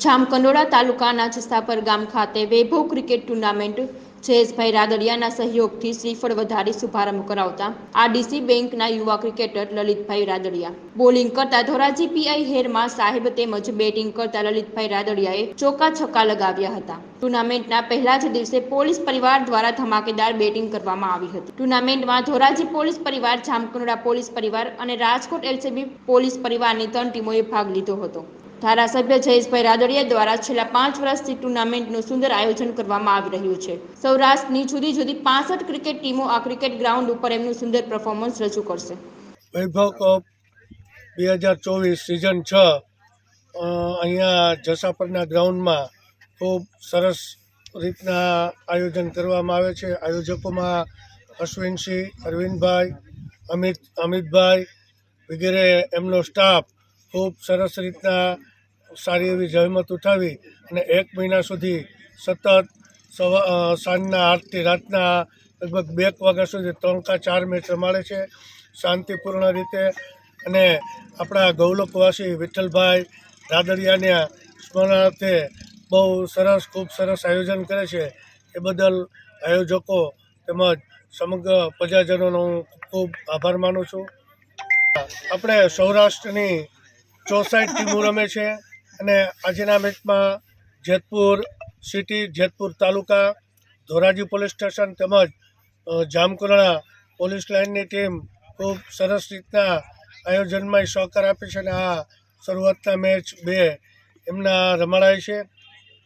જામકંડોળા તાલુકાના જસાપર ગામ ખાતે વૈભવ ક્રિકેટ ટુર્નામેન્ટ જયેશભાઈ રાદડિયાના સહયોગથી શ્રીફળ વધારી શુભારંભ કરાવતા આરડીસી બેંકના યુવા ક્રિકેટર લલિતભાઈ રાદડિયા બોલિંગ કરતા ધોરાજી પીઆઈ હેરમાં સાહેબ તેમજ બેટિંગ કરતા લલિતભાઈ રાદડિયાએ ચોકા છક્કા લગાવ્યા હતા। ટુર્નામેન્ટના પહેલા જ દિવસે પોલીસ પરિવાર દ્વારા ધમાકેદાર બેટિંગ કરવામાં આવી હતી। ટુર્નામેન્ટમાં ધોરાજી પોલીસ પરિવાર, જામકંડોળા પોલીસ પરિવાર અને રાજકોટ એલસીબી પોલીસ પરિવારની 3 ટીમોએ ભાગ લીધો હતો। ધારાસભ્ય જયેશભાઈ રાદડિયા દ્વારા છેલ્લા 5 વર્ષથી ટુર્નામેન્ટનું સુંદર આયોજન કરવામાં આવી રહ્યું છે। સૌરાષ્ટ્રની જુદી જુદી 65 ક્રિકેટ ટીમો આ ક્રિકેટ ગ્રાઉન્ડ ઉપર એમનું સુંદર પરફોર્મન્સ રજૂ કરશે। વૈભવ કપ 2024 સિઝન 6 અહીંયા જસાપરના ગ્રાઉન્ડમાં ખૂબ સરસ રીતના આયોજન કરવામાં આવે છે। આયોજકોમાં અશ્વિનસિંહ, અરવિંદભાઈ, અમિતભાઈ વગેરે એમનો સ્ટાફ ખૂબ સરસ રીતના સારી એવી જહેમત ઉઠાવી અને 1 મહિના સુધી સતત સાંજના 8થી રાતના લગભગ 2 વાગ્યા સુધી 3 કે 4 મેચ રમાડે છે શાંતિપૂર્ણ રીતે। અને આપણા ગૌલોકવાસી વિઠ્ઠલભાઈ રાદડિયાના સ્મરણાર્થે બહુ સરસ ખૂબ સરસ આયોજન કરે છે। એ બદલ આયોજકો તેમજ સમગ્ર પ્રજાજનોનો હું ખૂબ આભાર માનું છું। આપણે સૌરાષ્ટ્રની 64 ટીમો રમે છે અને આજના મેચમાં જેતપુર સિટી, જેતપુર તાલુકા, ધોરાજી પોલીસ સ્ટેશન તેમજ જામકંડોળા પોલીસ લાઇનની ટીમ ખૂબ સરસ રીતના આયોજનમાં સહકાર આપે છે અને આ શરૂઆતના મેચ 2 એમના રમાડાય છે।